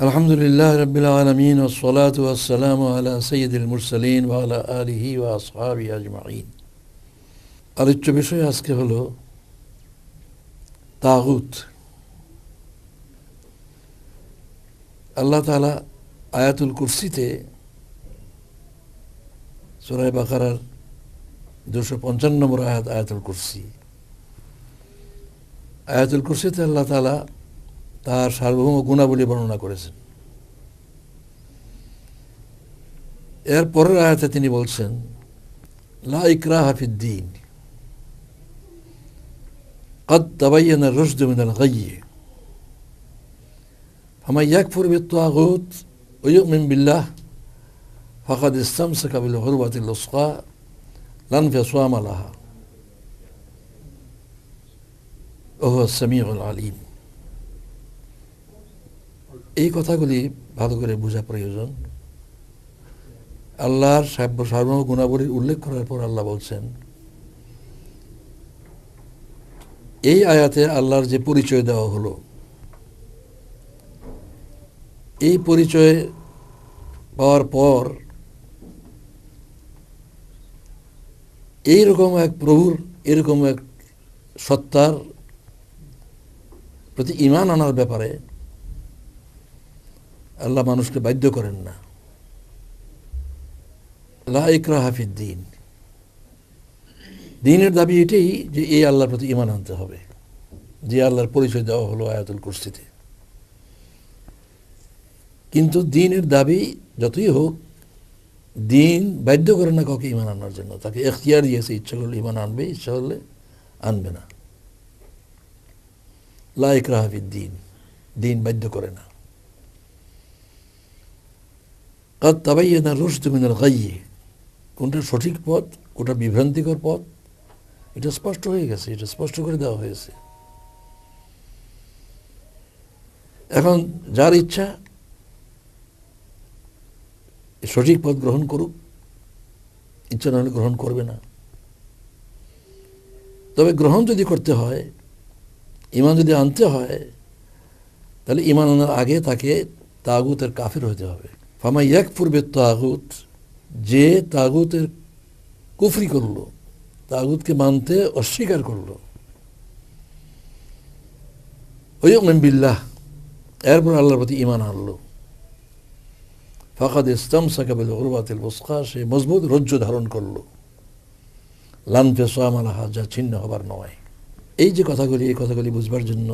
আলহামদুলিল্লাহ রাব্বিল আলামিন ওয়াসসালাতু ওয়াসসালামু আলা সাইয়্যিদিল মুরসালিন ওয়া আলা আলিহি ওয়া আসহাবিহি আজমাইন। আলোচ্য বিষয় আজকে হলো তাগুত। আল্লাহ তাআলা আয়াতুল কুরসিতে সূরা বাকারার 255 নম্বর আয়াত আয়াতুল কুরসি। আয়াতুল কুরসিতে আল্লাহ তাআলা তার সার্বভৌম গুণাবলী বর্ণনা করেছেন। এর পরের আয়াতে তিনি বলছেন, লা ইকরাহা ফিদ্দীন قد تبين الرشد من الغي فمن يكفر بالطاغوت ويؤمن بالله فقد استمسك بالعروة الوثقى لا انفصام لها وهو السميع العليم। এই কথাগুলি ভালো করে বোঝা প্রয়োজন। আল্লাহর সার্বভৌম গুণাবলীর উল্লেখ করার পর আল্লাহ বলছেন, এই আয়াতে আল্লাহর যে পরিচয় দেওয়া হলো, এই পরিচয় পাওয়ার পর এইরকম এক প্রভুর, এরকম এক সত্তার প্রতি ঈমান আনার ব্যাপারে আল্লাহ মানুষকে বাধ্য করেন না। লা ইকরাহা ফিদ্দীন, দ্বীনের দাবি এটাই যে এই আল্লাহর প্রতি ঈমান আনতে হবে, যে আল্লাহর পরিচয় দেওয়া হলো আয়াতুল কুরসিতে। কিন্তু দ্বীনের দাবি যতই হোক, দ্বীন বাধ্য করে না কাউকে ঈমান আনার জন্য। তাকে এখতিয়ার দিয়েছে, ইচ্ছা করলে ঈমান আনবে, ইচ্ছা করলে আনবে না। লা ইকরাহা ফিদ্দীন, দ্বীন বাধ্য করে না। কাদ তাবায়্যানা রুশদু মিনাল গায়্যি, কোনটা সঠিক পথ, কোনটা বিভ্রান্তিকর পথ, এটা স্পষ্ট হয়ে গেছে, এটা স্পষ্ট করে দেওয়া হয়েছে। এখন যার ইচ্ছা সঠিক পথ গ্রহণ করুক, ইচ্ছা না হলে গ্রহণ করবে না। তবে গ্রহণ যদি করতে হয়, ঈমান যদি আনতে হয়, তাহলে ঈমান আনার আগে তাকে তাগুতের কাফির হতে হবে। ফামান ইয়াকফুর বিত-তাগুত, যে তাগুতের কুফরি করলো, তাগুতকে মানতে অস্বীকার করলো, ওয়ায়ুমিন বিল্লাহ, এরপর আল্লাহর প্রতি ঈমান আনলো, ফাকাদ ইসতামসাকা বিল উরওয়াতিল ওয়াসকা, সে মজবুত রজ্জু ধারণ করলো, লা ইনফিসামা লাহা, যা ছিন্ন হবার নয়। এই যে কথাগুলি, এই কথাগুলি বুঝবার জন্য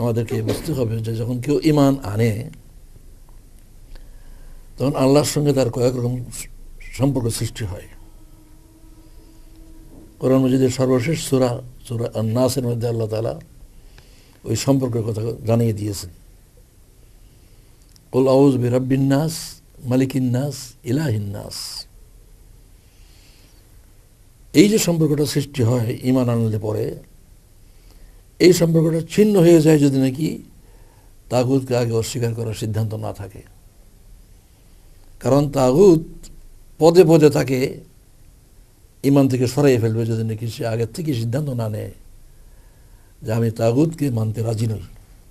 আমাদেরকে বুঝতে হবে যে যখন কেউ ঈমান আনে, তখন আল্লাহর সঙ্গে তার কয়েক রকম সম্পর্ক সৃষ্টি হয়। কোরআন মাজিদের সর্বশেষ সূরা সূরা আন-নাসের মধ্যে আল্লাহ তাআলা ওই সম্পর্কের কথা জানিয়ে দিয়েছেন। কুল আউযু বিরাব্বিন নাস, মালিকিন নাস, ইলাহিন নাস। এই যে সম্পর্কটা সৃষ্টি হয় ঈমান আনলে পরে, এই সম্পর্কটা ছিন্ন হয়ে যায় যদি নাকি তাগুতকে আগে অস্বীকার করার সিদ্ধান্ত না থাকে। কারণ তাগুত পদে পদে তাকে ঈমান থেকে সরাইয়ে ফেলবে যদি নাকি সে আগের থেকে সিদ্ধান্ত না নেয় যে আমি তাগুতকে মানতে রাজি নই।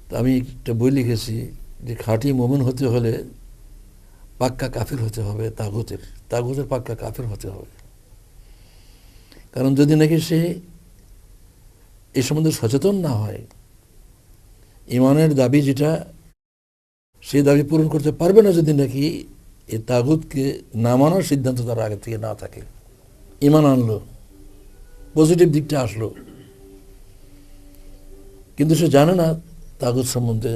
তা আমি একটা বই লিখেছি যে খাঁটি মুমিন হতে হলে পাক্কা কাফির হতে হবে, তাগুতের পাক্কা কাফির হতে হবে। কারণ যদি নাকি সে এই সম্বন্ধে সচেতন না হয়, ঈমানের দাবি যেটা, সেই দাবি পূরণ করতে পারবে না যদি নাকি এই তাগুতকে না মানার সিদ্ধান্ত তার আগে থেকে না থাকে। ঈমান আনলো, পজিটিভ দিকটা আসলো, কিন্তু সে জানে না তাগুত সম্বন্ধে,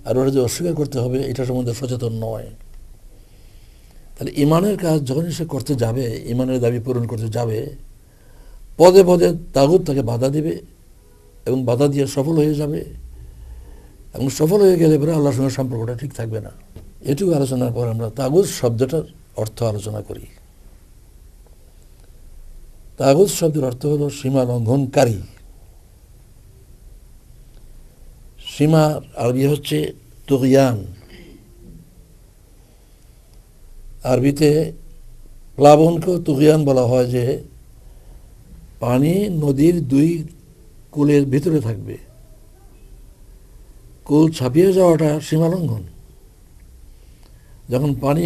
আর ওরা যে অস্বীকার করতে হবে এটা সম্বন্ধে সচেতন নয়। তাহলে ঈমানের কাজ যখনই সে করতে যাবে, ঈমানের দাবি পূরণ করতে যাবে, পদে পদে তাগুত তাকে বাধা দিবে এবং বাধা দিয়ে সফল হয়ে যাবে, এবং সফল হয়ে গেলে পরে আল্লাহর সঙ্গে সম্পর্কটা ঠিক থাকবে না। এটুকু আলোচনার পর আমরা তাগুত শব্দটার অর্থ আলোচনা করি। তাগুত শব্দের অর্থ হলো সীমা লঙ্ঘনকারী। সীমা আরবি হচ্ছে তুগয়ান। আরবিতে প্লাবনকেও তুগয়ান বলা হয়, যে পানি নদীর দুই কূলের ভিতরে থাকবে, কুল ছাপিয়ে যাওয়াটা সীমালঙ্ঘন। যখন পানি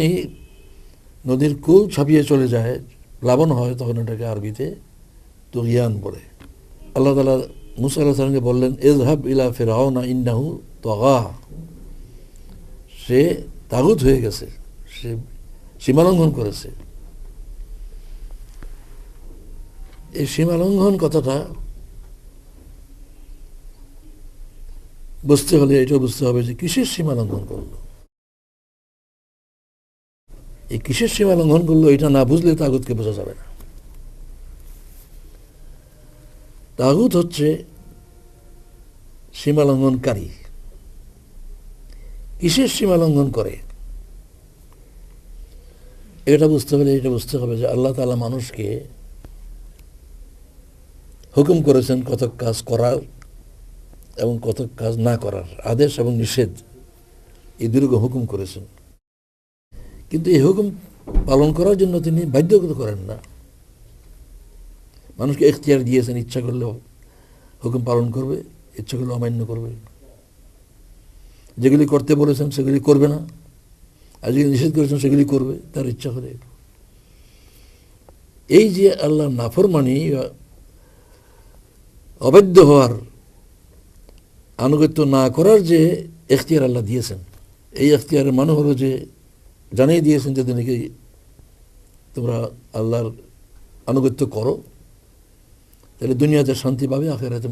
নদীর কুল ছাপিয়ে চলে যায়, প্লাবন হয়, তখন এটাকে আরবিতে তুগিয়ান বলে। আল্লাহ তাআলা মুসা আলাইহিস সালামকে বললেন, ইযহাব ইলা ফিরআউনা ইন্নাহু তাগা, সে তাগুত হয়ে গেছে, সে সীমালঙ্ঘন করেছে। এই সীমালঙ্ঘন কথাটা বুঝতে হলে এটাও বুঝতে হবে যে কিসের সীমালঙ্ঘন করলো। এই কিসের সীমালঙ্ঘন করলো এটা না বুঝলে তাগুতকে বোঝা যাবে না। তাগুত হচ্ছে সীমালঙ্ঘনকারী। কিসের সীমালঙ্ঘন করে এটা বুঝতে হলে এটা বুঝতে হবে যে আল্লাহ তাআলা মানুষকে হুকুম করেছেন কতক কাজ করার এবং কতক কাজ না করার, আদেশ এবং নিষেধ, এই দুটো হুকুম করেছেন। কিন্তু এই হুকুম পালন করার জন্য তিনি বাধ্য করেন না। মানুষকে এখতিয়ার দিয়েছেন, ইচ্ছা করলে হুকুম পালন করবে, ইচ্ছা করলে অমান্য করবে। যেগুলি করতে বলেছেন সেগুলি করবে না, আর যেগুলি নিষেধ করেছেন সেগুলি করবে তার ইচ্ছা করে। এই যে আল্লাহর নাফরমানি, অবাধ্য হওয়ার, আনুগত্য না করার যে এখতিয়ার আল্লাহ দিয়েছেন, এই এখতিয়ারের মানে হলো যে জানিয়ে দিয়েছেন যদি নাকি তোমরা আল্লাহর আনুগত্য করো তাহলে দুনিয়াতে শান্তি পাবে, আখিরাতে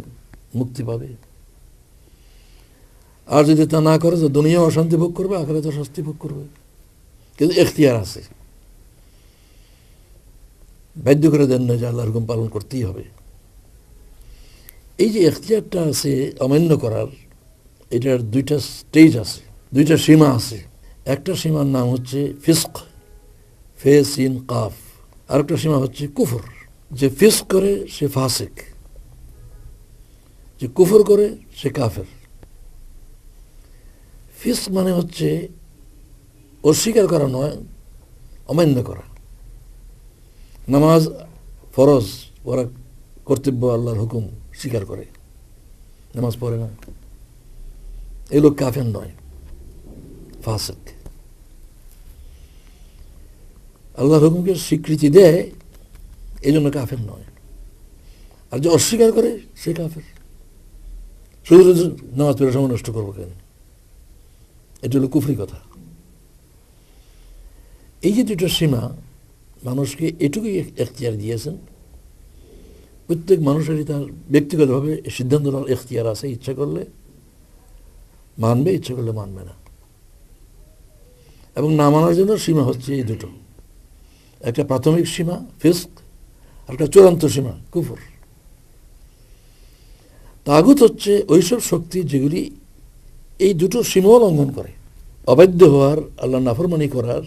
মুক্তি পাবে। আর যদি তা না করে তো দুনিয়া অশান্তি ভোগ করবে, আখিরাতে শাস্তি ভোগ করবে। কিন্তু এখতিয়ার আছে, বাধ্য করে দেন না যে আল্লাহর হুকুম পালন করতেই হবে। এই যে এখতিয়ারটা আছে অমান্য করার, এটার দুইটা স্টেজ আছে, দুইটা সীমা আছে। একটা সীমার নাম হচ্ছে ফিস্ক, ফে সিন কাফ। আর একটা সীমা হচ্ছে কুফর। যে ফিস্ক করে সে ফাসিক, যে কুফর করে সে কাফের। ফিস্ক মানে হচ্ছে অস্বীকার করা নয়, অমান্য করা। নামাজ ফরজ, ওরা কর্তব্য, আল্লাহর হুকুম স্বীকার করে, নামাজ পড়ে না, এই লোক কাফের নয়, ফাসিক। আল্লাহর হুকুমকে স্বীকৃতি দেয়, এই জন্য কাফের নয়। আর যে অস্বীকার করে সে কাফের। শুধু নামাজ পড়ে সময় নষ্ট করবো কেন, এটা হলো কুফরি কথা। এই যে দুটো সীমা মানুষকে এটুকুই এখতিয়ার দিয়েছেন। প্রত্যেক মানুষেরই তার ব্যক্তিগতভাবে সিদ্ধান্ত নেওয়ার এখতিয়ার আছে। ইচ্ছা করলে মানবে, ইচ্ছা করলে মানবে না। এবং না মানার জন্য সীমা হচ্ছে এই দুটো, একটা প্রাথমিক সীমা ফিস্ক, আর একটা চূড়ান্ত সীমা কুফর। তাগুত হচ্ছে ওইসব শক্তি যেগুলি এই দুটো সীমাও লঙ্ঘন করে। অবাধ্য হওয়ার, আল্লাহ নাফরমানি করার,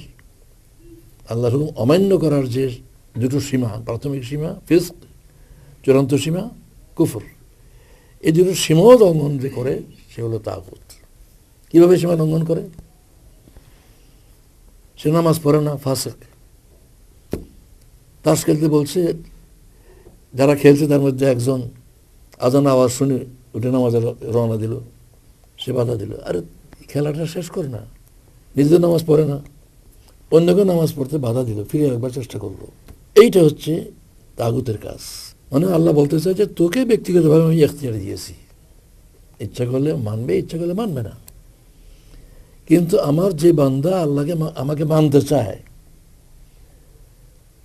আল্লাহর হুকুম অমান্য করার যে দুটো সীমা, প্রাথমিক সীমা ফিস্ক, চূড়ান্ত সীমা কুফর, এই দুটো সীমাও লঙ্ঘন যে করে সে হলো তাগুত। কীভাবে সীমা লঙ্ঘন করে? সে নামাজ পড়ে না, ফাসিক। তাস খেলতে বলছে, যারা খেলছে তার মধ্যে একজন আজান আওয়াজ শুনে উঠে নামাজে রওনা দিল, সে বাধা দিল। আরে খেলাটা শেষ করে না, নিজে নামাজ পড়ে না, অন্যকে নামাজ পড়তে বাধা দিল, ফিরে একবার চেষ্টা করলো। এইটা হচ্ছে তাগুতের কাজ। মানে আল্লাহ বলতে চায় যে তোকে ব্যক্তিগতভাবে আমি এখতিয়ার দিয়েছি, ইচ্ছা করলে মানবে, ইচ্ছা করলে মানবে না। কিন্তু আমার যে বান্দা আল্লাহকে আমাকে মানতে চায়,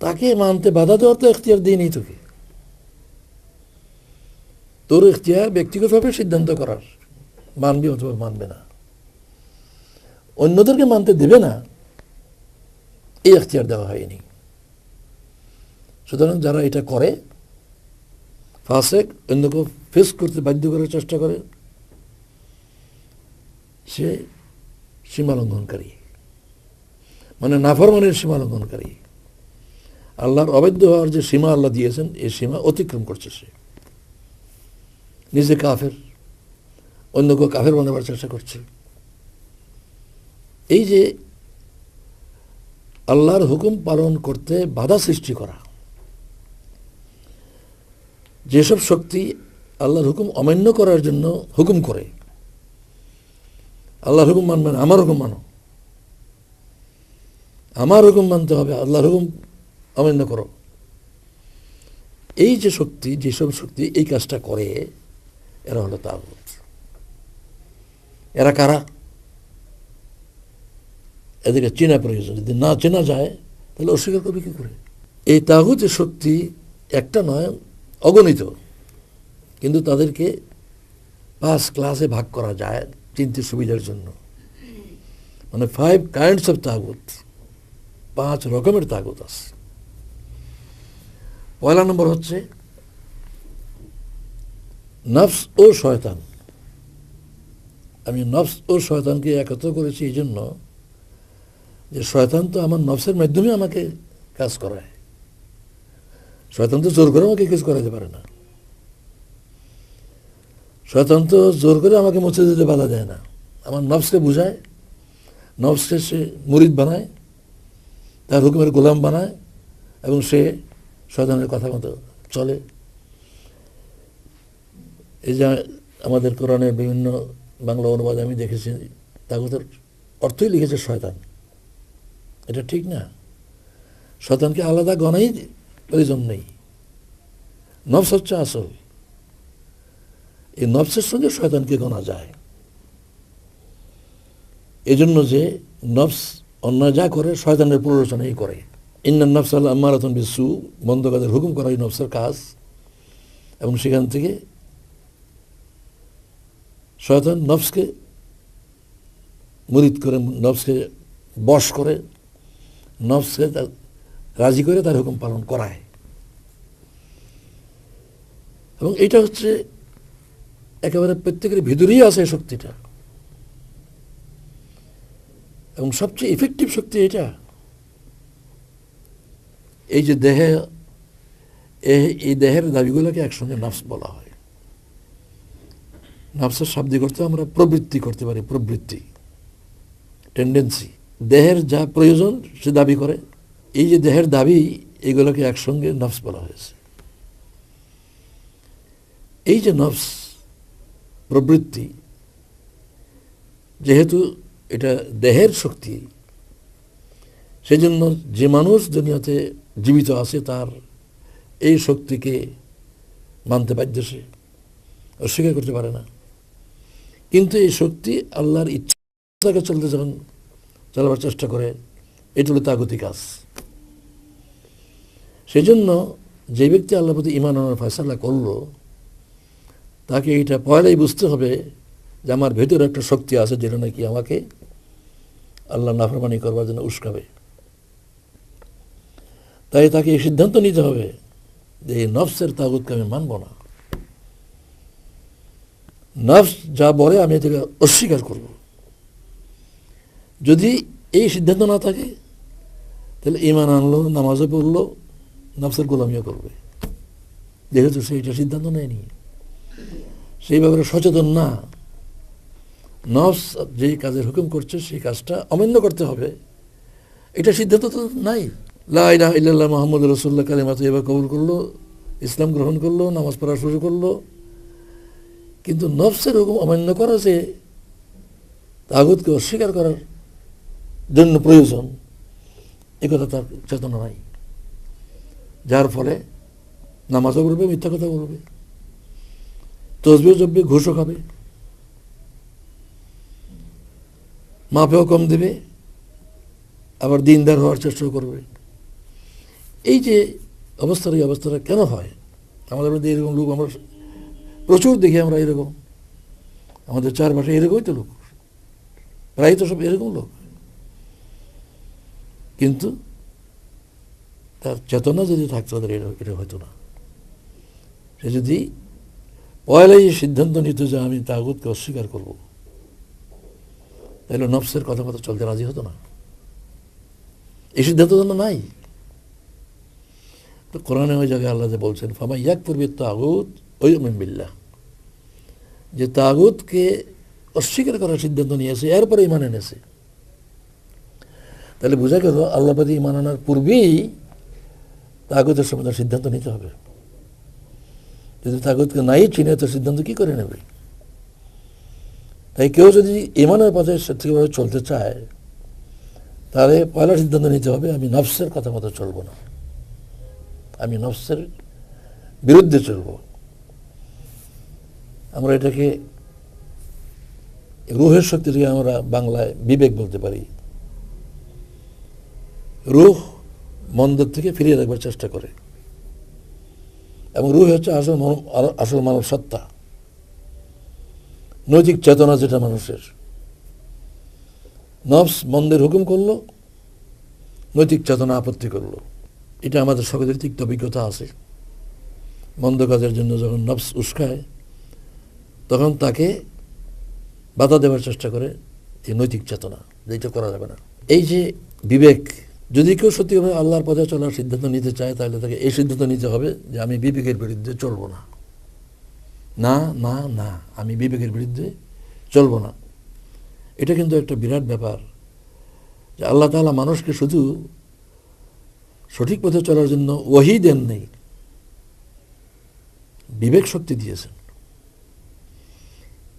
তাকে মানতে বাধা দেওয়ার তো এখতিয়ার দিইনি তোকে। তোর এখতিয়ার ব্যক্তিগতভাবে সিদ্ধান্ত করার, মানবে অথবা মানবে না। অন্যদেরকে মানতে দেবে না, এই এখতিয়ার দেওয়া হয়নি। সুতরাং যারা এটা করে, ফাসিক, অন্যকে ফেস করতে বাধ্য করার চেষ্টা করে, সে সীমালঙ্ঘনকারী, মানে নাফরমানের সীমালঙ্ঘনকারী। আল্লাহর অবাধ্য হওয়ার যে সীমা আল্লাহ দিয়েছেন, এই সীমা অতিক্রম করছে সে। নিজে কাফের, অন্যকে কাফের বানাবার চেষ্টা করছে। এই যে আল্লাহর হুকুম পালন করতে বাধা সৃষ্টি করা, যেসব শক্তি আল্লাহর হুকুম অমান্য করার জন্য হুকুম করে, আল্লাহর হুকুম মানবে না, আমার হুকুম মানো, আমার হুকুম মানতে হবে, আল্লাহর হুকুম অমান্য করো। এই যে শক্তি, যেসব শক্তি এই কাজটা করে, এরা হলো তাগুত। এরা কারা? এদেরকে চেনা প্রয়োজন। যদি না চেনা যায় তাহলে অস্বীকার করবে কি করে? এই তাগুতের শক্তি একটা নয়, অগণিত। কিন্তু তাদেরকে 5 ক্লাসে ভাগ করা যায় চিনতে সুবিধার জন্য। মানে 5 কাইন্ডস অফ তাগুত, 5 রকমের তাগুত আছে। পয়লা নম্বর হচ্ছে নফস ও শয়তান। আমি নফস ও শয়তানকে একত্র করেছি এই জন্য যে শয়তান তো আমার নফসের মাধ্যমে আমাকে কাজ করায়। শয়তান তো জোর করে আমাকে কাজ করাতে পারে না। শয়তান তো জোর করে আমাকে মুছে দিতে বাধা দেয় না। আমার নফসকে বুঝায়, নফসকে সে মুরিদ বানায়, তার হুকুমের গোলাম বানায়, এবং সে শয়তানের কথা মতো চলে। এই যে আমাদের কোরআনের বিভিন্ন বাংলা অনুবাদে আমি দেখেছি, তাগুতের অর্থই লিখেছে শয়তান। এটা ঠিক না। শয়তানকে আলাদা গণাই প্রয়োজন নেই। নফস হচ্ছে আসল। এই নফসের সঙ্গে শয়তানকে গণা যায়। এই জন্য যে নফস অন্যায় যা করে শয়তানের প্ররোচনাই করে। ইন্নান নফস আল্লাহ আম্মারাতুন বিসু, বন্ধ কাজের হুকুম করা এই নফসের কাজ। এবং সেখান থেকে শয়তান নফসকে মুরিদ করে, নফসকে বশ করে, নফসকে রাজি করে তার হুকুম পালন করায়। এবং এটা হচ্ছে একেবারে প্রত্যেকের ভিতরেই আছে এই শক্তিটা, এবং সবচেয়ে ইফেক্টিভ শক্তি এটা। এই যে দেহে, এই দেহের দাবিগুলোকে একসঙ্গে নফস বলা হয়। নফসের শাব্দিক অর্থে আমরা প্রবৃত্তি করতে পারি, প্রবৃত্তি, টেন্ডেন্সি। দেহের যা প্রয়োজন সে দাবি করে। এই যে দেহের দাবি, এইগুলোকে একসঙ্গে নফস বলা হয়েছে। এই যে নফস প্রবৃত্তি, যেহেতু এটা দেহের শক্তি, সেজন্য যে মানুষ দুনিয়াতে জীবিত আছে তার এই শক্তিকে মানতে বাধ্য, সে অস্বীকার করতে পারে না। কিন্তু এই শক্তি আল্লাহর ইচ্ছাকে চলতে যখন চালাবার চেষ্টা করে, এটা হলো তাগুতি কাজ। সেজন্য যে ব্যক্তি আল্লাহর প্রতি ঈমান আনার ফয়সালা করলো, তাকে এটা পয়লাই বুঝতে হবে যে আমার ভেতরে একটা শক্তি আছে যেটা নাকি আমাকে আল্লাহ নাফরমানি করবার জন্য উস্কাবে। তাই তাকে এই সিদ্ধান্ত নিতে হবে যে এই নফসের তাগুতকে আমি মানব না। নফস যা বলে আমি এটাকে অস্বীকার করব। যদি এই সিদ্ধান্ত না থাকে তাহলে ঈমান আনলো, নামাজও পড়লো, নফসের গোলামিও করবে। যেহেতু সে এটা সিদ্ধান্ত নেয়নি, সেই ব্যাপারে সচেতন না, নফস যে কাজের হুকুম করছে সেই কাজটা অমান্য করতে হবে, এটা সিদ্ধান্ত তো নাই। লা ইলাহা ইল্লাল্লাহ মুহাম্মাদুর রাসূলুল্লাহ কালিমা তাইয়্যিবা কবুল করলো, ইসলাম গ্রহণ করলো, নামাজ পড়া শুরু করলো, কিন্তু নফসের হুকুম অমান্য করা যে তাগুতকে অস্বীকার করার জন্য প্রয়োজন, এ কথা তার চেতনা নাই। যার ফলে নামাজও পড়বে, মিথ্যা কথা বলবে, তসবিহ জপবে, ঘুষও খাবে, মাপেও কম দেবে, আবার দিনদার হওয়ার চেষ্টাও করবে। এই যে অবস্থাটা, এই অবস্থাটা কেন হয়? আমাদের মধ্যে এরকম লোক আমরা প্রচুর দেখি। আমরা এরকম, আমাদের চারপাশে এরকমই তো লোক, প্রায় তো সব এরকম লোক। কিন্তু তার চেতনা যদি থাকতো তাদের এটা হতো না। সে যদি পয়লাই সিদ্ধান্ত নিত যে আমি তাগুতকে অস্বীকার করব, তাহলে নফসের কথা মতো চলতে রাজি হতো না। এই সিদ্ধান্ত তো নাই। তো কোরআনে ওই জায়গায় আল্লাহ যে বলছেন ফামা ইয়াকফুর বিত-তাগুত ওয়া ইউমিন বিল্লাহ, যে তাগুতকে অস্বীকার করার সিদ্ধান্ত নিয়েছে, এরপরে ঈমান এনেছে। তাহলে বোঝা গেল আল্লাহ প্রতি ঈমান আনার পূর্বেই তাগুতের সম্বন্ধে সিদ্ধান্ত নিতে হবে। যদি তাগুতকে নাই চিনে তো সিদ্ধান্ত কি করে নেবে? তাই কেউ যদি ঈমানের পথে সত্যিভাবে চলতে চায়, তাহলে পয়লা সিদ্ধান্ত নিতে হবে আমি নফসের কথা মতো চলবো না, আমি নফসের বিরুদ্ধে চলব। আমরা এটাকে রুহের শক্তি থেকে আমরা বাংলায় বিবেক বলতে পারি। রুহ মন্দের থেকে ফিরিয়ে রাখবার চেষ্টা করে, এবং রুহ হচ্ছে আসল মানব সত্তা, নৈতিক চেতনা যেটা মানুষের। নফস মন্দের হুকুম করলো, নৈতিক চেতনা আপত্তি করলো। এটা আমাদের সকলের তিক্ত অভিজ্ঞতা আছে। মন্দ কাজের জন্য যখন নফস উস্কায় তখন তাকে বাধা দেওয়ার চেষ্টা করে এই নৈতিক চেতনা, যেটা করা যাবে না। এই যে বিবেক, যদি কেউ সত্যিভাবে আল্লাহর পথে চলার সিদ্ধান্ত নিতে চায় তাহলে তাকে এই সিদ্ধান্ত নিতে হবে যে আমি বিবেকের বিরুদ্ধে চলবো না, না না না, আমি বিবেকের বিরুদ্ধে চলবো না। এটা কিন্তু একটা বিরাট ব্যাপার যে আল্লাহ তাআলা মানুষকে শুধু সঠিক পথে চলার জন্য ওহী দেন নেই, বিবেক শক্তি দিয়েছেন।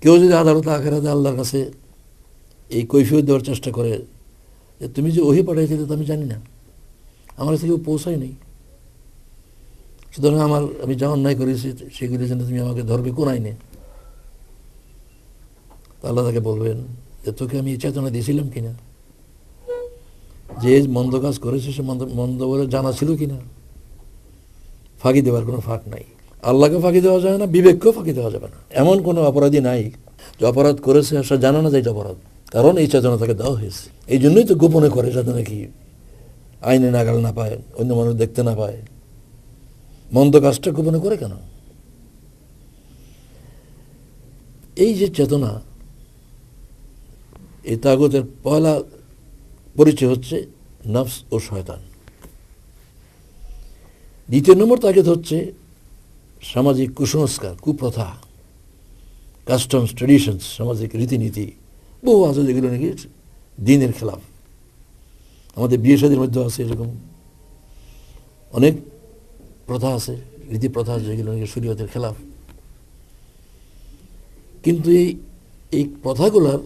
কেউ যদি আদালত আখিরাতে আল্লাহর কাছে এই কৈফিয়ত দেওয়ার চেষ্টা করে যে তুমি যে ওহী পাঠাইছিলে তো আমি জানি না, আমার কাছে কেউ পৌঁছায় নেই, সুতরাং আমি যা অন্যায় করেছি সেগুলি যেন তুমি আমাকে ধরবে কোন আইনে, আল্লাহ তাকে বলবেন যে তোকে আমি এই চেতনা দিয়েছিলাম কিনা, যে মন্দ কাজ করেছে সে মন্দ বলে জানা ছিল কিনা। ফাঁকি দেওয়ার কোনো ফাঁক নাই। আল্লাহকে ফাঁকি দেওয়া যায় না, বিবেককেও ফাঁকি দেওয়া যাবে না। এমন কোনো অপরাধী নাই যে অপরাধ করেছে আর সে জানে না যে এটা অপরাধ, কারণ এই চেতনা তাকে দেওয়া হয়েছে। এই জন্যই তো গোপনে করে, যাতে নাকি আইনে নাগাল না পায়, অন্য মানুষ দেখতে না পায়। মন্দ কাজটা গোপনে করে কেন? এই যে চেতনা, এই তাগুতের পয়লা পরিচয় হচ্ছে নফস ও শয়তান। দ্বিতীয় নম্বর তাগিদ হচ্ছে সামাজিক কুসংস্কার, কুপ্রথা, কাস্টমস, ট্রেডিশনস, সামাজিক রীতিনীতি বহু আছে যেগুলো নাকি দ্বীনের খেলাফ। আমাদের বিয়ে শাদীর মধ্যে আছে এরকম অনেক প্রথা আছে, রীতি প্রথা আছে যেগুলো নাকি শরীয়তের খেলাফ। কিন্তু এই প্রথাগুলোর,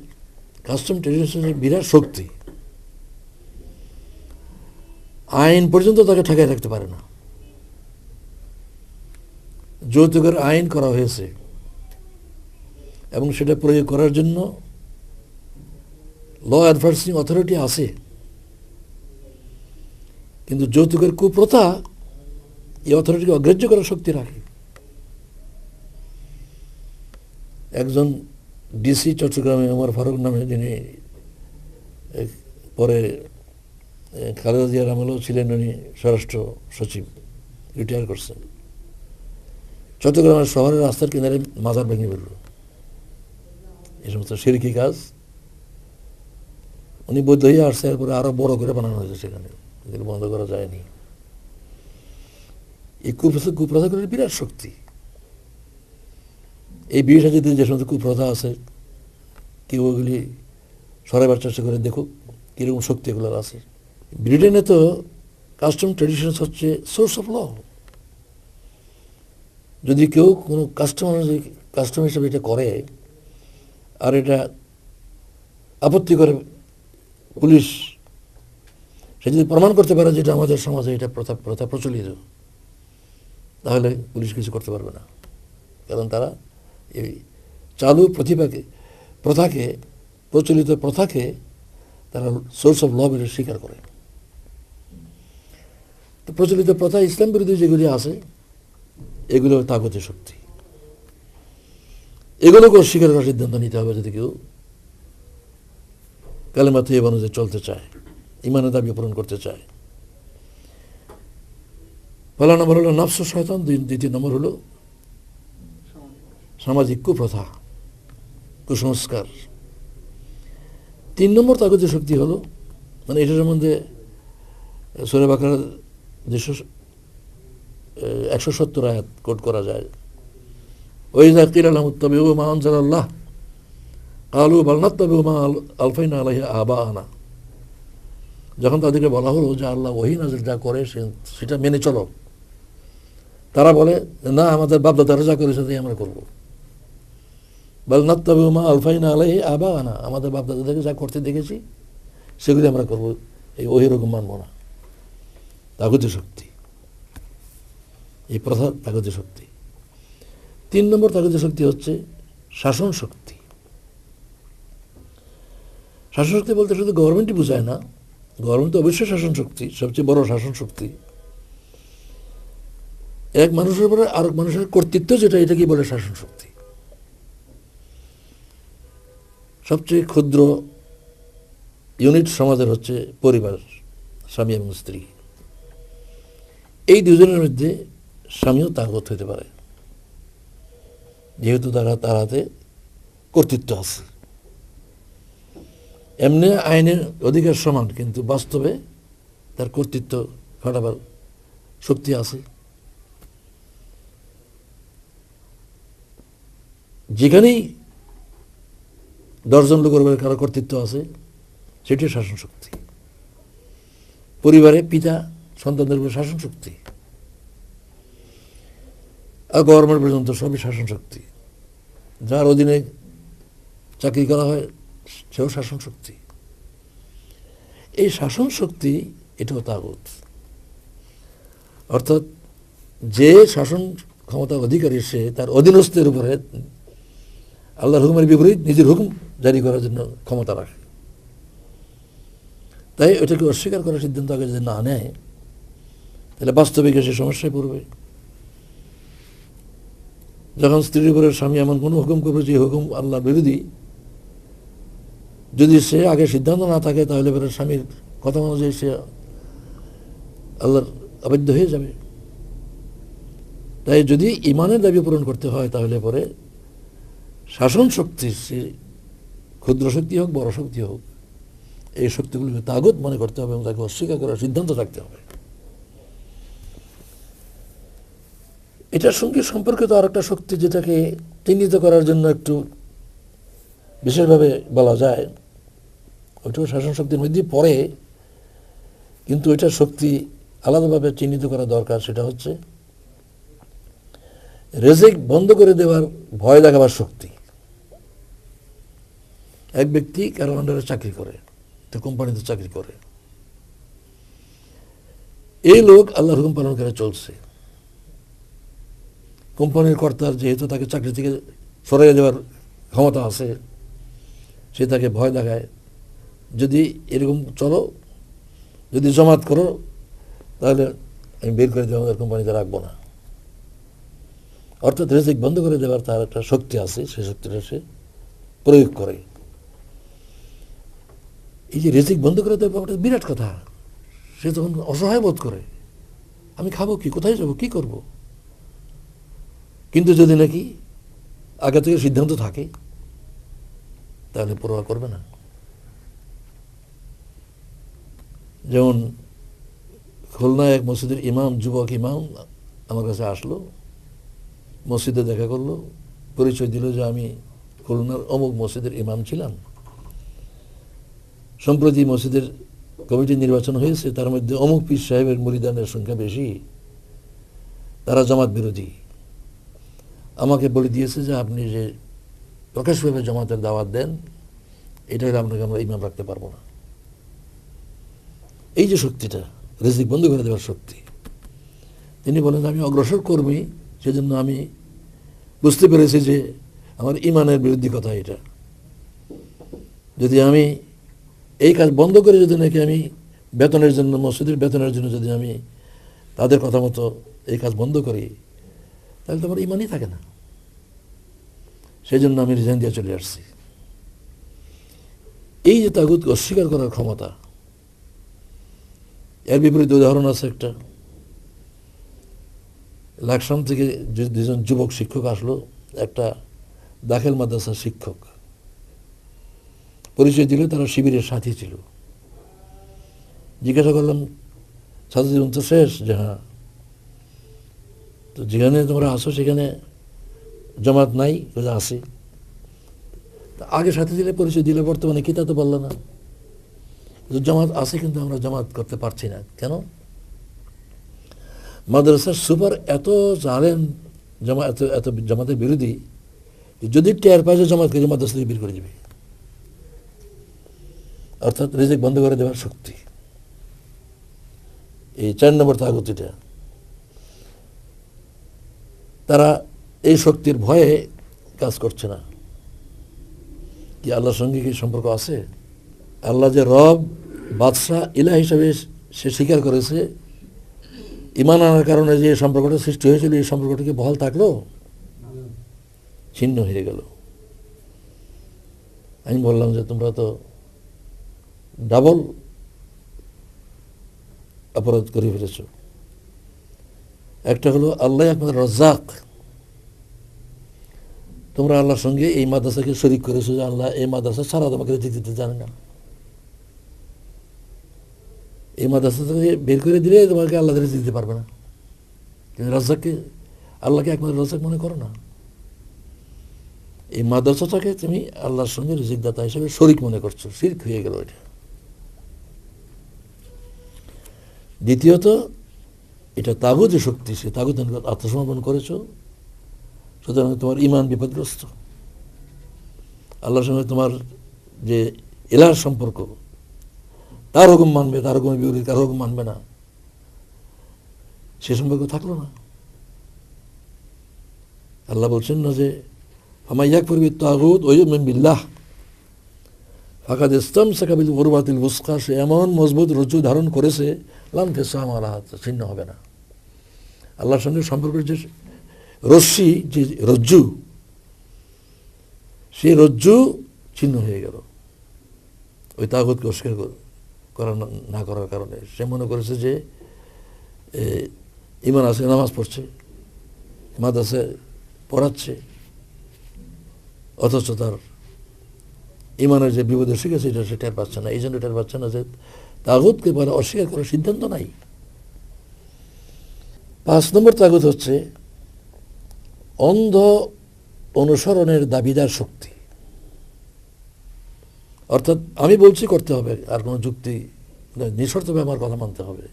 কাস্টম ট্রেডিশনের বিরাট শক্তি, আইন পর্যন্ত তাকে ঠেকায় রাখতে পারে না। যৌতুকের আইন করা হয়েছে এবং সেটা প্রয়োগ করার জন্য ল এনফোর্সিং অথরিটি আছে, কিন্তু যৌতুকের কুপ্রথা এই অথরিটিকে অগ্রাহ্য করার শক্তি রাখে। একজন ডিসি চট্টগ্রামে ওমর ফারুক নামে, যিনি পরে খালেদা জিয়ার আমলেও ছিলেন, উনি স্বরাষ্ট্র সচিব, রিটায়ার করছেন। চট্টগ্রামের শহরের রাস্তার কিনারে মাজার ভেঙে ফেলল, এই সমস্ত শিরকি কাজ। উনি বৈধ হয়ে আসছে, এরপরে আরো বড় করে বানানো হয়েছে, সেখানে এগুলো বন্ধ করা যায়নি। এই কুপ্রথাগুলির বিরাট শক্তি। এই বিয়ে সাজিতে যে সমস্ত কুপ্রথা আছে, কেউ ওগুলি সরাইবার চেষ্টা করে দেখুক কীরকম শক্তি এগুলোর আছে। ব্রিটেনে তো কাস্টম ট্রেডিশনস হচ্ছে সোর্স অফ ল। যদি কেউ কোনো কাস্টম হিসেবে এটা করে আর এটা আপত্তি করে পুলিশ, সে যদি প্রমাণ করতে পারে যেটা আমাদের সমাজে এটা প্রথা প্রচলিত, তাহলে পুলিশ কিছু করতে পারবে না, কারণ তারা এই চালু প্রচলিত প্রথাকে তারা সোর্স অফ ল বলে স্বীকার করে। তো প্রচলিত প্রথা, ইসলাম বিরোধী যেগুলি আছে, এগুলো তাগতের শক্তি। এগুলোকে অস্বীকার করার সিদ্ধান্ত নিতে হবে যদি কেউ কালেমা তৈয়বা অনুযায়ী চলতে চায়, ইমানের দাবি পূরণ করতে চায়। পয়লা নম্বর হলো নফস ও শয়তান, দ্বিতীয় নম্বর হলো সামাজিক কুপ্রথা, কুসংস্কার। 3 নম্বর তাগতের শক্তি হলো, মানে এটা সম্বন্ধে সূরা বাকারার 170 আয়াত কোট করা যায়। ওয়াইযা কিলা লাহুম ইত্তাবিউ মা আনজালাল্লাহ ক্বালু বাল নাত্তাবিউ মা আলফাইনা আলাইহি আবাআনা। যখন তাদেরকে বলা হলো যে আল্লাহ ওহী নাযিল যা করে সেটা মেনে চলো, তারা বলে না, আমাদের বাপদাদারা যা করেছে তাই আমরা করব। বাল নাত্তাবিউ মা আলফাইনা আলাইহি আবাআনা, আমাদের বাপদাদাদেরকে যা করতে দেখেছি সেগুলি আমরা করব। এই ওইরকম মানব না। তাগুতি শক্তি, এই প্রথা তাগুতি শক্তি। 3 নম্বর তাগুতি শক্তি হচ্ছে শাসন শক্তি। শাসন শক্তি বলতে শুধু গভর্নমেন্টই বোঝায় না, গভর্নমেন্ট তো অবশ্যই শাসন শক্তি, সবচেয়ে বড় শাসন শক্তি। এক মানুষের উপরে আরেক মানুষের কর্তৃত্ব যেটা, এটা কি বলে শাসন শক্তি। সবচেয়ে ক্ষুদ্র ইউনিট সমাজের হচ্ছে পরিবার, স্বামী এবং স্ত্রী। এই দুজনের মধ্যে স্বামীও তাগত হতে পারে, যেহেতু তার হাতে কর্তৃত্ব আছে। এমনি আইনের অধিকার সমান, কিন্তু বাস্তবে তার কর্তৃত্ব খাটাবার শক্তি আছে। যেখানেই 10 জন লোকের উপরে কারো কর্তৃত্ব আছে, সেটি শাসন শক্তি। পরিবারে পিতা সন্তানদের উপরে শাসন শক্তি, আর গভর্নমেন্ট পর্যন্ত সবই শাসন শক্তি। যার অধীনে চাকরি করা হয় সেও শাসন শক্তি। এই শাসন শক্তি এটাও তাগুত। অর্থাৎ যে শাসন ক্ষমতা অধিকারী, সে তার অধীনস্থের উপরে আল্লাহর হুকুমের বিপরীত নিজের হুকুম জারি করার জন্য ক্ষমতা রাখে। তাই ওইটাকে অস্বীকার করার সিদ্ধান্ত আগে যদি না নেয়, তাহলে বাস্তবিক সে সমস্যায় পড়বে। যখন স্ত্রীর উপরে স্বামী এমন কোনো হুকুম করবে যে হুকুম আল্লাহর বিরোধী, যদি সে আগে সিদ্ধান্ত না থাকে, তাহলে পরে স্বামীর কথা অনুযায়ী সে আল্লাহর অবাধ্য হয়ে যাবে। তাই যদি ইমানের দাবি পূরণ করতে হয়, তাহলে পরে শাসন শক্তি, সে ক্ষুদ্র শক্তি হোক বড় শক্তি হোক, এই শক্তিগুলিকে তাগুত মনে করতে হবে এবং তাকে অস্বীকার করার সিদ্ধান্ত থাকতে হবে। এটার সঙ্গে সম্পর্কিত আর একটা শক্তি, যেটাকে চিহ্নিত করার জন্য একটু বিশেষভাবে বলা যায়, ওইটাও শাসন শক্তির মধ্যেই পড়ে, কিন্তু ওইটার শক্তি আলাদাভাবে চিহ্নিত করা দরকার। সেটা হচ্ছে রেজেক বন্ধ করে দেওয়ার ভয় দেখাবার শক্তি। এক ব্যক্তি কারো আন্ডারে চাকরি করে, তো কোম্পানিতে চাকরি করে, এই লোক আল্লাহর হুকুম পালন করে চলছে। কোম্পানির কর্তার যেহেতু তাকে চাকরি থেকে সরিয়ে দেওয়ার ক্ষমতা আছে, সে তাকে ভয় দেখায়, যদি এরকম চলো, যদি জমাত করো, তাহলে আমি বের করে দেবো, আমাদের কোম্পানিতে রাখবো না। অর্থাৎ রিজিক বন্ধ করে দেওয়ার তার একটা শক্তি আছে, সেই শক্তিটা সে প্রয়োগ করে। এই যে রিজিক বন্ধ করে দেওয়া ব্যাপারটা বিরাট কথা। সে তখন অসহায় বোধ করে, আমি খাবো কি, কোথায় যাবো, কি করব। কিন্তু যদি নাকি আগে থেকে সিদ্ধান্ত থাকে, তাহলে পরোয়া করবে না। যেমন খুলনায় এক মসজিদের ইমাম, যুবক ইমাম আমার কাছে আসলো, মসজিদে দেখা করলো, পরিচয় দিল যে আমি খুলনার অমুক মসজিদের ইমাম ছিলাম, সম্প্রতি মসজিদের কমিটি নির্বাচন হয়েছে, তার মধ্যে অমুক পীর সাহেবের মুরিদানের সংখ্যা বেশি, তারা জামাত বিরোধী। আমাকে বলে দিয়েছে যে আপনি যে প্রকাশভাবে জামাতের দাওয়াত দেন, এটা আপনাকে আমরা ইমাম রাখতে পারবো না। এই যে শক্তিটা, রিজিক বন্ধ করে দেওয়ার শক্তি, তিনি বলেন আমি অগ্রসর কর্মী, সেজন্য আমি বুঝতে পেরেছি যে আমার ইমানের বিরোধী কথা এটা। যদি আমি এই কাজ বন্ধ করে যদি নাকি আমি বেতনের জন্য, মসজিদের বেতনের জন্য যদি আমি তাদের কথা মতো এই কাজ বন্ধ করি, তাহলে তো আমার ইমানই থাকে না। সেই জন্য আমি রিজাইন দিয়ে চলে আসছি। এই যে তাগুতকে অস্বীকার করার ক্ষমতা, এর বিপরীত উদাহরণ আছে একটা। লাকসাম থেকে দুজন যুবক শিক্ষক আসলো, একটা দাখিল মাদ্রাসার শিক্ষক। পরিচয় দিল তারা শিবিরের সাথী ছিল। জিজ্ঞাসা করলাম ছাত্র জীবন তো শেষ? যে হ্যাঁ। তো যেখানে তোমরা আসো সেখানে জামাত নাই? আছে। আগে সাথে দিলে, পরিচয় দিলে, বর্তমানে কি তা তো বললো না। জামাত আছে, কিন্তু আমরা জামাত করতে পারছি না। কেন? মাদ্রাসার সুপার এত জানেন, এত জামাতের বিরোধী, যদি টের পায় যে জামাতকে মাদ্রাসা থেকে বের করে দিবে। অর্থাৎ রিজিক বন্ধ করে দেওয়ার শক্তি। এই 4 নম্বর তাগুত এটা, তারা এই শক্তির ভয়ে কাজ করছে না। কি আল্লাহর সঙ্গে কি সম্পর্ক আছে? আল্লাহ যে রব, বাদশাহ, ইলাহ হিসাবে সে স্বীকার করেছে, ঈমান আনার কারণে যে সম্পর্কটা সৃষ্টি হয়েছিল, এই সম্পর্কটা কি বহাল থাকলো? ছিন্ন হয়ে গেল। আমি বললাম যে তোমরা তো ডাবল অপরাধ করে ফেলেছ। একটা হলো আল্লাহ একমাত্র রাজ্জাক, তোমরা আল্লাহর সঙ্গে এই মাদ্রাসাকে শরীক করেছো যে আল্লাহ এই মাদ্রাসা ছাড়া তোমাকে রিজিক দিতে জানে না। এই মাদ্রাসা থেকে বের করে দিলে তোমাকে আল্লাহ রিজিক দিতে পারবে না। কিন্তু রাজ্জাককে, আল্লাহকে একমাত্র রাজ্জাক মনে করো না। এই মাদ্রাসাটাকে তুমি আল্লাহর সঙ্গে রিজিকদাতা হিসেবে শরীক মনে করছো, শিরক হয়ে গেল এটা। দ্বিতীয়ত, এটা তাগুত শক্তি, সে তাগুত আত্মসমর্পণ করেছো, সুতরাং তোমার ঈমান বিপদগ্রস্ত। আল্লাহর সঙ্গে তোমার যে ইলাহর সম্পর্ক, তার হুকুম মানবে, তার হুকুমের বিপরীত কার হুকুম মানবে না, সে সম্পর্ক থাকলো না। আল্লাহ বলছেন না যে ফামান ইয়াকফুর বিত-তাগুত ওয়া ইউমিন বিল্লাহ ফাকাদ ইসতামসাকা বিল উরওয়াতিল ওয়াসকা, সে এমন মজবুত রজ্জু ধারণ করেছে, লা ইনফিসামা লাহা, ছিন্ন হবে না। আল্লাহর সঙ্গে সম্পর্কের যে রশ্মি, যে রজ্জু, সেই রজ্জু ছিন্ন হয়ে গেল ওই তাগুতকে অস্বীকার করা না করার কারণে। সে মনে করেছে যে ঈমান আছে, নামাজ পড়ছে, মাদ্রাসায় পড়াচ্ছে, অথচ তার ঈমানের যে বিপদে শিখেছে এটা সে টের পাচ্ছে না। এই জন্য টের পাচ্ছে না যে তাগুতকে বলে অস্বীকার করার সিদ্ধান্ত নাই। 5 নম্বর তাগুত হচ্ছে অন্ধ অনুসরণের দাবিদার শক্তি। অর্থাৎ আমি বলছি করতে হবে, আর কোনো যুক্তি নিঃশর্তভাবে আমার কথা মানতে হবে।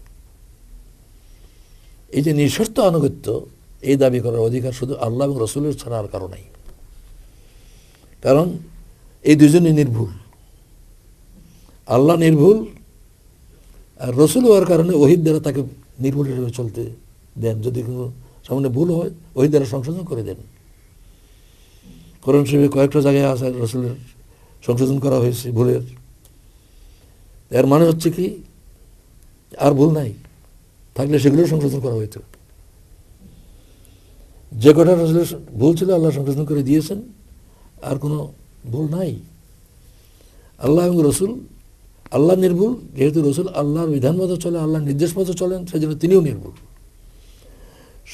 এই যে নিঃশর্ত আনুগত্য, এই দাবি করার অধিকার শুধু আল্লাহ এবং রসুলের ছাড়া আর কারো নাই। কারণ এই দুজনই নির্ভুল। আল্লাহ নির্ভুল, আর রসুল হওয়ার কারণে ওহীর দ্বারা তাকে নির্ভুল হিসেবে চলতে দেন। যদি কোনো সামনে ভুল হয়, ওহীর দ্বারা সংশোধন করে দেন। কোরআন শরীফে কয়েকটা জায়গায় আছে রসুলের সংশোধন করা হয়েছে ভুলের। এর মানে হচ্ছে কি, আর ভুল নাই, থাকলে সেগুলো সংশোধন করা হইতো। যে কটা রসুলের ভুল ছিল আল্লাহ সংশোধন করে দিয়েছেন, আর কোনো ভুল নাই। আল্লাহ এবং রসুল, আল্লাহ নির্ভুল, যেহেতু রসুল আল্লাহর বিধান মতো চলে, আল্লাহর নির্দেশ মতো চলেন, সেই জন্য তিনিও নির্ভুল।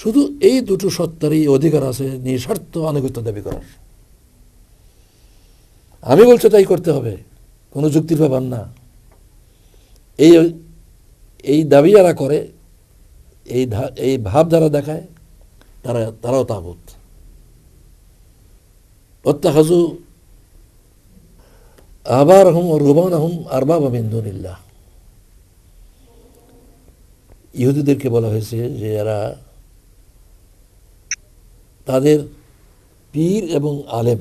শুধু এই দুটো সত্তারই অধিকার আছে নিঃস্বার্থ আনুগত্য দাবি করার। আমি বলছি তাই করতে হবে, কোনো যুক্তির ব্যাপার না। এই দাবি যারা করে, এই ভাব যারা দেখায়, তারাও তাগুত। ওয়াত্তাখাযু আহবারহুম ওয়া রুহবানাহুম আরবাবা মিন দুনিল্লাহ। ইহুদিদেরকে বলা হয়েছে যে এরা তাদের পীর এবং আলেম,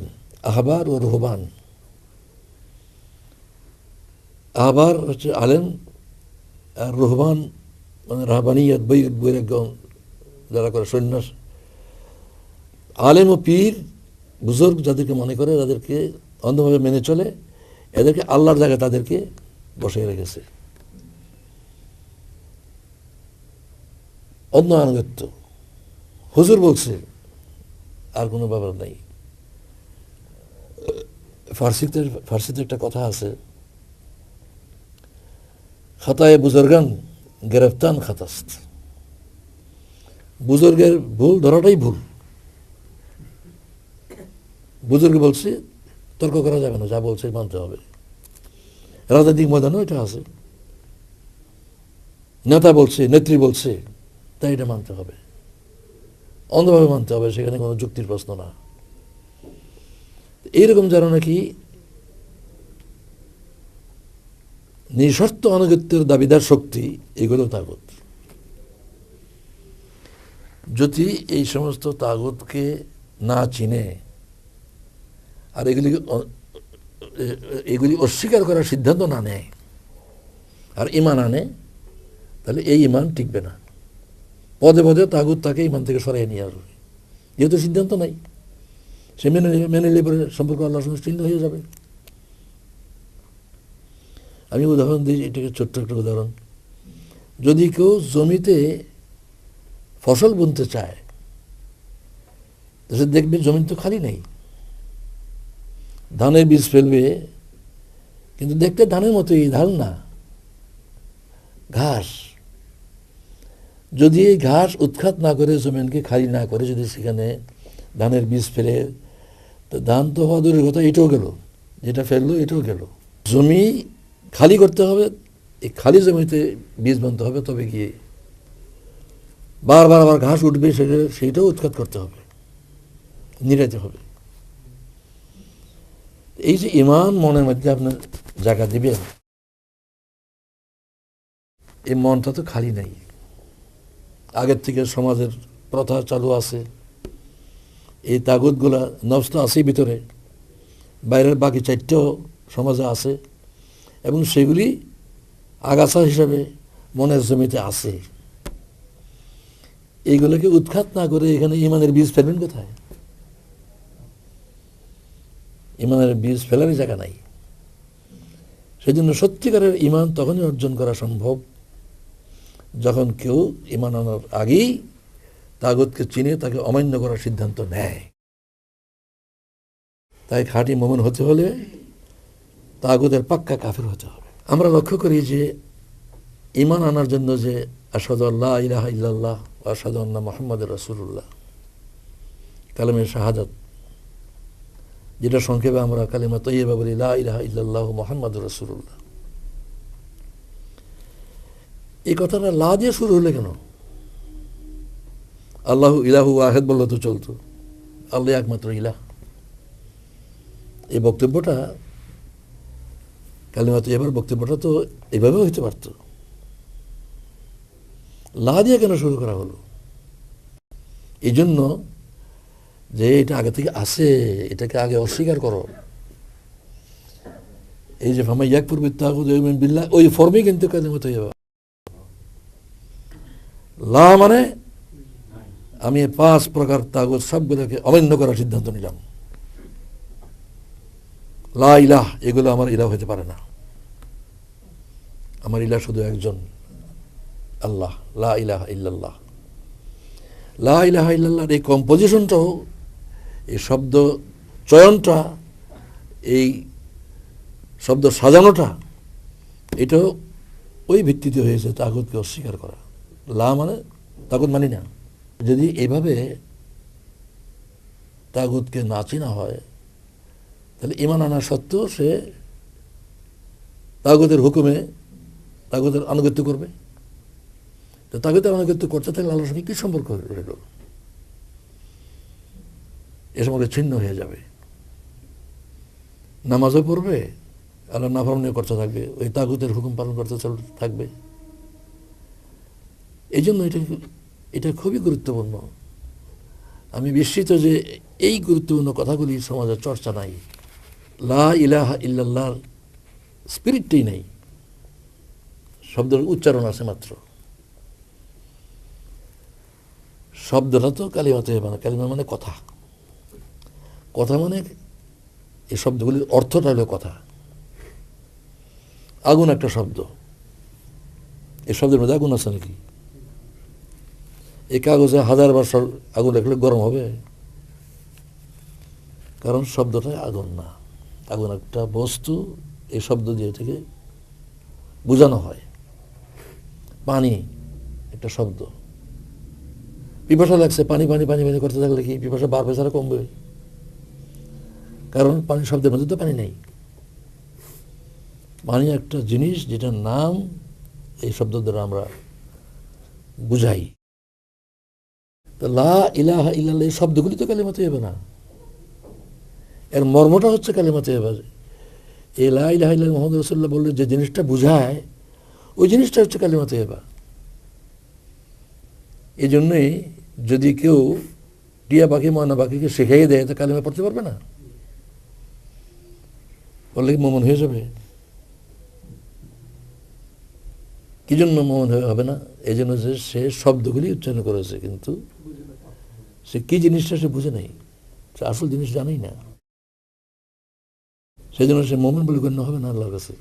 আহবার ও রুহবান। আহবার হচ্ছে আলেম, আর রুহবান মানে রাহবানিয়ত, বৈরাগ্য যারা করে, সন্ন্যাস। আলেম ও পীর, বুজুর্গ যাদেরকে মনে করে, যাদেরকে অন্ধভাবে মেনে চলে, এদেরকে আল্লাহর জায়গায় তাদেরকে বসিয়ে রেখেছে। অন্য আনুগত্য, হুজুর বলছে, আর কোনো ব্যাপার নাই। ফার্সিতে একটা কথা আছে, খাতায়ে বুজুর্গান গেরফতান খাতাস্ত। বুজুর্গের ভুল ধরাটাই ভুল। বুজুর্গ বলছে, তর্ক করা যাবে না, যা বলছে মানতে হবে। রাজনৈতিক ময়দানও এটা আছে, নেতা বলছে, নেত্রী বলছে, তাই এটা মানতে হবে, অন্ধভাবে মানতে হবে, সেখানে কোনো যুক্তির প্রশ্ন না। এইরকম যারা নাকি নিঃশর্ত আনুগত্যের দাবিদার শক্তি, এগুলো তাগুত। যদি এই সমস্ত তাগুতকে না চিনে আর এগুলি অস্বীকার করার সিদ্ধান্ত না নেয় আর ঈমান আনে, তাহলে এই ইমান টিকবে না। পদে পদে তাগুত তাকে ইমান থেকে সরাই নিয়ে আসবে, যেহেতু সিদ্ধান্ত নাই। সে মেনে নিলে পরে সম্পর্ক আল্লাহর সঙ্গে ছিন্ন হয়ে যাবে। আমি উদাহরণ দিই, এটাকে ছোট্ট একটা উদাহরণ। যদি কেউ জমিতে ফসল বুনতে চায়, তো সে দেখবে জমি তো খালি নেই, ধানের বীজ ফেলবে, কিন্তু দেখতে ধানের মতোই, ধান না, ঘাস। যদি এই ঘাস উৎখাত না করে, জমিনকে খালি না করে যদি সেখানে ধানের বীজ ফেলে, তো ধান তো হওয়া দূরের কথা, এটাও গেল, যেটা ফেললো এটাও গেল। জমি খালি করতে হবে, এই খালি জমিতে বীজ বুনতে হবে, তবে গিয়ে বারবার আবার ঘাস উঠবে, সেইটাও উৎখাত করতে হবে, নিরাইতে হবে। এই যে ইমান মনের মধ্যে আপনার জায়গা দিবেন, এই মনটা তো খালি নাই, আগের থেকে সমাজের প্রথা চালু আছে, এই তাগুতগুলা নফস তো আছেই ভিতরে, বাইরের বাকি চারটেও সমাজে আছে, এবং সেগুলি আগাছা হিসাবে মনের জমিতে আছে। এইগুলোকে উৎখাত না করে এখানে ইমানের বীজ ফেলবেন কোথায়? ইমানের বীজ ফেলারই জায়গা নাই। সেই জন্য সত্যিকারের ইমান তখনই অর্জন করা সম্ভব যখন কেউ ইমান আনার আগেই তাগুতকে চিনে তাকে অমান্য করার সিদ্ধান্ত নেয়। তাই খাঁটি মুমিন হতে হলে তাগুতের পাক্কা কাফের হতে হবে। আমরা লক্ষ্য করি যে ইমান আনার জন্য যে আশহাদু আল্লা ইলাহা ইল্লাল্লাহ ওয়া আশহাদু আন্না মুহাম্মাদুর রাসূলুল্লাহ, কালেমে শাহাদাত, যেটা সংক্ষেপে আমরা কালিমা তাইয়্যিবা বলি, লা ইলাহা ইল্লাল্লাহু মুহাম্মাদুর রাসূলুল্লাহ। এই কথাটা লা দিয়ে শুরু হলে কেন? আল্লাহু ইলাহু ওয়াহিদ বললে তো চলতো, আল্লাহ একমাত্র ইলাহ। এই বক্তব্যটা, কালিমা তাইয়্যিবার বক্তব্যটা তো এইভাবেও হইতে পারত, লা দিয়ে কেন শুরু করা হলো? এই জন্য যে এটা আগে থেকে আছে, এটাকে আগে অস্বীকার করো। এই যে ফামান ইয়াকফুর বিত্তাগুত ওয়া ইউমিন বিল্লাহ, ওই ফর্মেই কিন্তু কালিমা তাইয়্যিবা। লা মানে আমি 5 প্রকার তাগুত সবগুলোকে অমান্য করার সিদ্ধান্ত নিলাম। লা ইলাহ, এগুলো আমার ইলাহ হতে পারে না, আমার ইলাহ শুধু একজন, আল্লাহ। লা ইলাহা ইল্লাল্লাহ, লা ইলাহা ইল্লাল্লাহর এই কম্পোজিশনটাও, এই শব্দ চয়নটা, এই শব্দ সাজানোটা, এটাও ওই ভিত্তিতে হয়েছে তাগুতকে অস্বীকার করা। লা মানে তাগুত মানি না। যদি এইভাবে তাগুতকে না চিনা হয়, তাহলে ইমান আনা সত্ত্বেও সে তাগুতের হুকুমে তাগুতের আনুগত্য করবে। তো তাগুতের আনুগত্য করতে থাকলে আল্লাহর সঙ্গে কী সম্পর্ক রইল? এ সম্পর্কে ছিন্ন হয়ে যাবে। নামাজও পড়বে, আল্লাহ নাফরমানি করতে থাকবে, ওই তাগুতের হুকুম পালন করতে থাকবে। এই জন্য এটা খুবই গুরুত্বপূর্ণ। আমি বিস্মিত যে এই গুরুত্বপূর্ণ কথাগুলি সমাজে চর্চা নাই। লা ইলাহা ইল্লাল্লাহর স্পিরিটটাই নেই, শব্দের উচ্চারণ আছে মাত্র। শব্দটা তো কালিমা তাইয়্যিবা না, কালিমা মানে কথা। কথা মানে এই শব্দগুলির অর্থটা হলো কথা। আগুন একটা শব্দ, এই শব্দের মধ্যে আগুন আছে নাকি? এই কাগজে 1000 বার আগুন রাখলে গরম হবে? কারণ শব্দটা আগুন না, আগুন একটা বস্তু, এই শব্দ দিয়ে থেকে বোঝানো হয়। পানি একটা শব্দ। পিপাসা লাগছে, পানি পানি পানি পানি করতে থাকলে কি পিপাসা বাড়বে ছাড়া কমবে? কারণ পানি শব্দের মধ্যে তো পানি নেই। পানি একটা জিনিস যেটার নাম এই শব্দ দ্বারা আমরা বুঝাই। লা ইলাহা ইল্লাল্লাহ এই শব্দগুলি তো কালিমা তাইয়্যিবা না, এর মর্মটা হচ্ছে কালিমা তাইয়্যিবা। এই লা ইলাহা ইল্লাল্লাহ মুহাম্মাদুর রাসূলুল্লাহ বললে যে জিনিসটা বুঝায়, ওই জিনিসটা হচ্ছে কালিমা তাইয়্যিবা। এই জন্যই যদি কেউ টিয়া পাখি ময়না পাখিকে শিখাইয়ে দেয়, তা কালিমা পড়তে পারবে না, বললে কি মুমিন হয়ে যাবে? কি জন্য মুমিন হবে না? এই জন্য যে সে শব্দগুলি উচ্চারণ করেছে, কিন্তু সে কি জিনিসটা সে বুঝে নাই, সে আসল জিনিস জানেই না, সেই জন্য সে মুমিন বলে গণ্য হবে না আল্লাহর কাছে।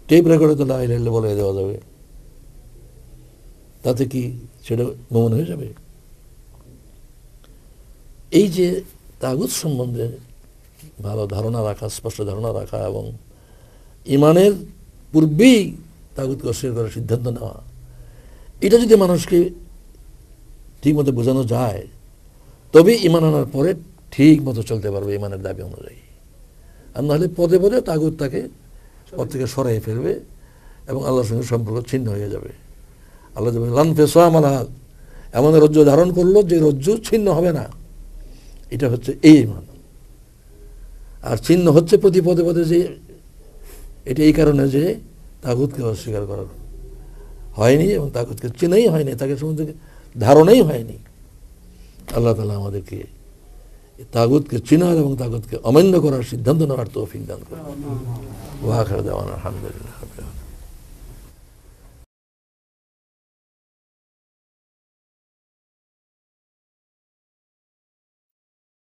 টেপ রেকর্ডে তো লা ইলাহা ইল্লাল্লাহ বলে দেওয়া যাবে, তাতে কি সেটা মুমিন হয়ে যাবে? এই যে তাগুত সম্বন্ধে ভালো ধারণা রাখা, স্পষ্ট ধারণা রাখা এবং ইমানের পূর্বেই তাগুতকে অস্বীকার করার সিদ্ধান্ত নেওয়া, এটা যদি মানুষকে ঠিক মতো বোঝানো যায়, তবে ইমান আনার পরে ঠিক মতো চলতে পারবে ইমানের দাবি অনুযায়ী। আর নাহলে পদে পদে তাগুত তাকে পথ থেকে সরাই ফেলবে এবং আল্লাহর সঙ্গে সম্পর্ক ছিন্ন হয়ে যাবে। আল্লাহ লান ফিসাম আলা, এমন রজ্জু ধারণ করলো যে রজ্জু ছিন্ন হবে না। এটা হচ্ছে এই ইমান। আর ছিন্ন হচ্ছে প্রতি পদে পদে, যে এটা এই কারণে যে তাগুতকে অস্বীকার করা হয়নি এবং তাগুতকে চেনাই হয়নি, তাকে সম্বন্ধে ধারণাই হয়নি। আল্লাহ তাআলা আমাদেরকে তাগুতকে চেনার এবং তাগুতকে অমান্য করার সিদ্ধান্ত নেওয়ার তৌফিক দান করুন। ওয়া আখিরু দাওয়ানা আলহামদুলিল্লাহ।